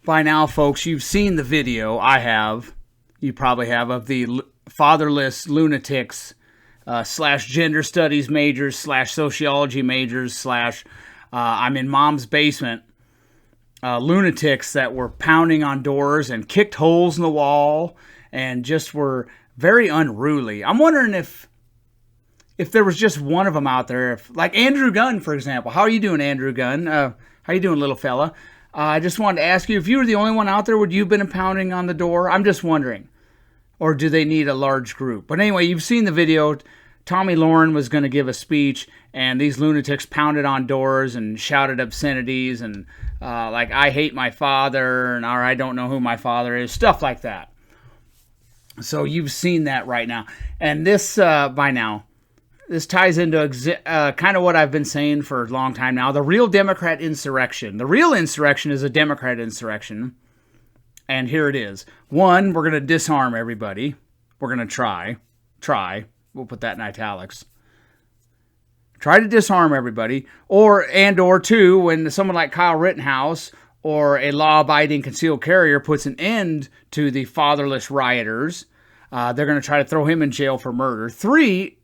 By now, folks, you've seen the video. I have. You probably have, of the fatherless lunatics slash gender studies majors slash sociology majors slash I'm in mom's basement lunatics that were pounding on doors and kicked holes in the wall and just were very unruly. I'm wondering if there was just one of them out there, like Andrew Gunn, for example. How are you doing, Andrew Gunn? How you doing, little fella? I just wanted to ask you, if you were the only one out there, would you have been pounding on the door? I'm just wondering. Or do they need a large group? But anyway, you've seen the video. Tomi Lahren was going to give a speech, and these lunatics pounded on doors and shouted obscenities and like, I hate my father, and or I don't know who my father is, stuff like that. So you've seen that right now. And this, by now, this ties into kind of what I've been saying for a long time now. The real Democrat insurrection. The real insurrection is a Democrat insurrection. And here it is. One, we're going to disarm everybody. We're going to try. We'll put that in italics. Try to disarm everybody. Or two, when someone like Kyle Rittenhouse or a law-abiding concealed carrier puts an end to the fatherless rioters, they're going to try to throw him in jail for murder. 3,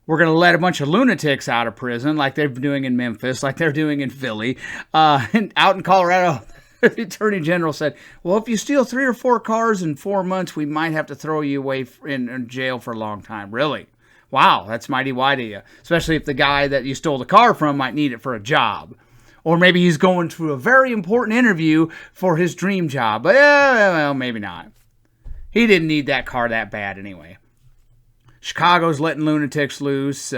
we're going to let a bunch of lunatics out of prison like they've been doing in Memphis, like they're doing in Philly. And out in Colorado, the Attorney General said, well, if you steal 3 or 4 cars in 4 months, we might have to throw you away in jail for a long time. Really? Wow, that's mighty wide of you. Especially if the guy that you stole the car from might need it for a job. Or maybe he's going to a very important interview for his dream job. But, well, maybe not. He didn't need that car that bad anyway. Chicago's letting lunatics loose.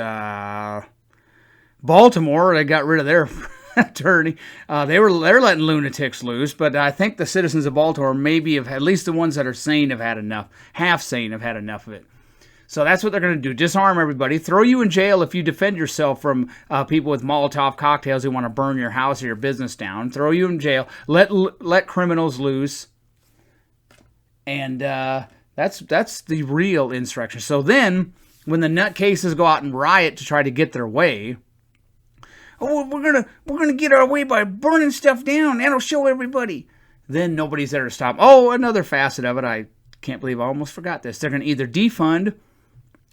Baltimore, they got rid of their attorney. They're letting lunatics loose, but I think the citizens of Baltimore maybe have, at least the ones that are sane, have had enough. Half sane have had enough of it. So that's what they're going to do. Disarm everybody. Throw you in jail if you defend yourself from people with Molotov cocktails who want to burn your house or your business down. Throw you in jail. Let criminals loose. And that's the real insurrection. So then, when the nutcases go out and riot to try to get their way, we're gonna get our way by burning stuff down. That'll show everybody. Then nobody's there to stop. Oh, another facet of it. I can't believe I almost forgot this. They're going to either defund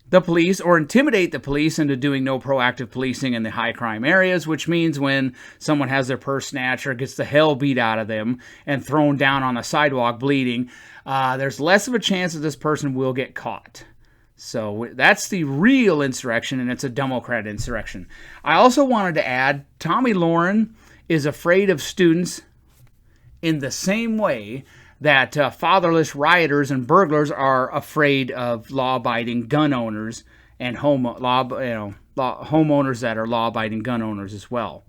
the police or intimidate the police into doing no proactive policing in the high crime areas, which means when someone has their purse snatched or gets the hell beat out of them and thrown down on the sidewalk bleeding, there's less of a chance that this person will get caught. So that's the real insurrection, and it's a Democrat insurrection. I also wanted to add, Tomi Lahren is afraid of students in the same way that fatherless rioters and burglars are afraid of law-abiding gun owners and homeowners that are law-abiding gun owners as well.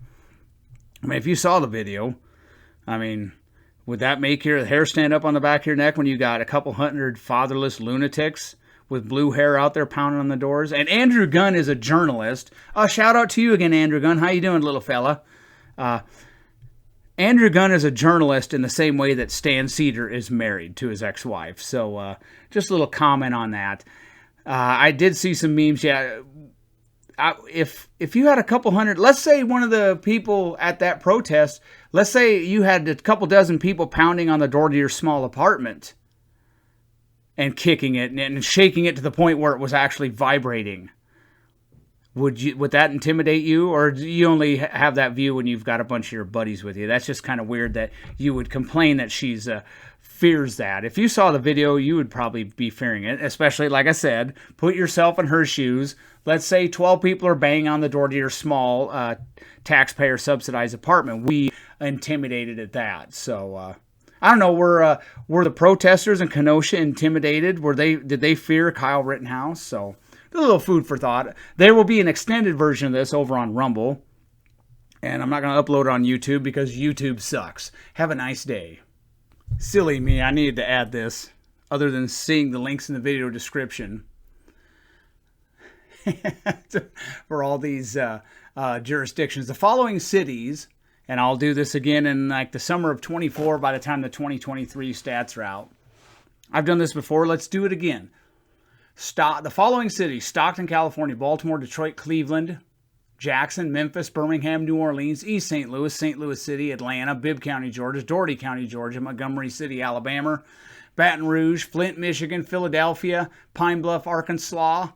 I mean, if you saw the video, I mean, would that make your hair stand up on the back of your neck when you got a couple hundred fatherless lunatics with blue hair out there pounding on the doors? And Andrew Gunn is a journalist. Shout out to you again, Andrew Gunn. How you doing, little fella? Andrew Gunn is a journalist in the same way that Stan Seder is married to his ex-wife. So just a little comment on that. I did see some memes. Yeah, if you had a couple hundred, let's say one of the people at that protest, let's say you had a couple dozen people pounding on the door to your small apartment and kicking it and shaking it to the point where it was actually vibrating. Would that intimidate you, or do you only have that view when you've got a bunch of your buddies with you? That's just kind of weird that you would complain that she's fears that. If you saw the video, you would probably be fearing it, especially, like I said, put yourself in her shoes. Let's say 12 people are banging on the door to your small taxpayer-subsidized apartment. We intimidated at that. So, I don't know, were the protesters in Kenosha intimidated? Did they fear Kyle Rittenhouse? So, a little food for thought. There will be an extended version of this over on Rumble. And I'm not going to upload it on YouTube because YouTube sucks. Have a nice day. Silly me, I needed to add this. Other than seeing the links in the video description. For all these jurisdictions. The following cities, and I'll do this again in like the summer of 24 by the time the 2023 stats are out. I've done this before. Let's do it again. The following cities: Stockton, California; Baltimore, Detroit, Cleveland, Jackson, Memphis, Birmingham, New Orleans, East St. Louis City, Atlanta, Bibb County, Georgia, Dougherty County, Georgia, Montgomery City, Alabama, Baton Rouge, Flint, Michigan, Philadelphia, Pine Bluff, Arkansas,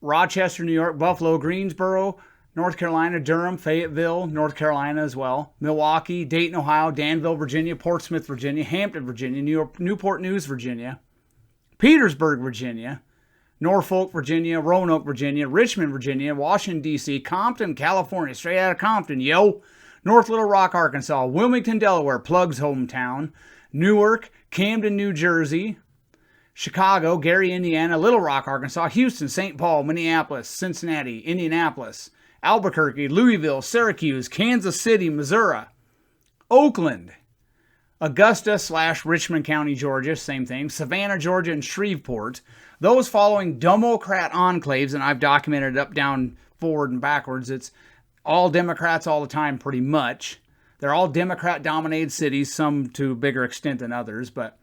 Rochester, New York, Buffalo, Greensboro, North Carolina, Durham, Fayetteville, North Carolina as well, Milwaukee, Dayton, Ohio, Danville, Virginia, Portsmouth, Virginia, Hampton, Virginia, Newport News, Virginia, Petersburg, Virginia, Norfolk, Virginia, Roanoke, Virginia, Richmond, Virginia, Washington, D.C., Compton, California, straight out of Compton, yo, North Little Rock, Arkansas, Wilmington, Delaware, Plug's hometown, Newark, Camden, New Jersey, Chicago, Gary, Indiana, Little Rock, Arkansas, Houston, St. Paul, Minneapolis, Cincinnati, Indianapolis, Albuquerque, Louisville, Syracuse, Kansas City, Missouri, Oakland, Augusta/Richmond County, Georgia, same thing, Savannah, Georgia, and Shreveport. Those following Democrat enclaves, and I've documented it up, down, forward, and backwards. It's all Democrats all the time, pretty much. They're all Democrat-dominated cities, some to a bigger extent than others, but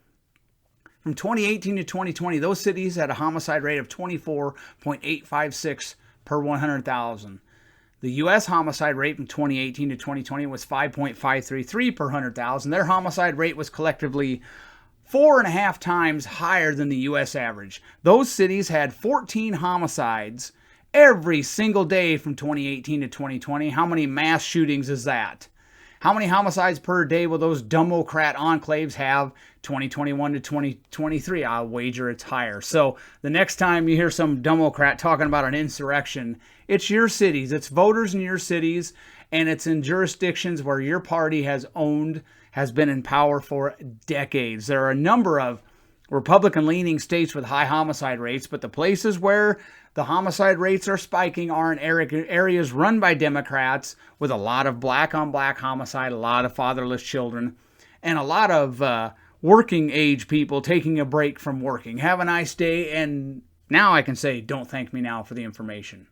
from 2018 to 2020, those cities had a homicide rate of 24.856 per 100,000. The U.S. homicide rate from 2018 to 2020 was 5.533 per 100,000. Their homicide rate was collectively 4.5 times higher than the U.S. average. Those cities had 14 homicides every single day from 2018 to 2020. How many mass shootings is that? How many homicides per day will those Democrat enclaves have 2021 to 2023? I'll wager it's higher. So the next time you hear some Democrat talking about an insurrection, it's your cities. It's voters in your cities, and it's in jurisdictions where your party has been in power for decades. There are a number of Republican-leaning states with high homicide rates, but the places where the homicide rates are spiking are in areas run by Democrats with a lot of black-on-black homicide, a lot of fatherless children, and a lot of working-age people taking a break from working. Have a nice day, and now I can say, don't thank me now for the information.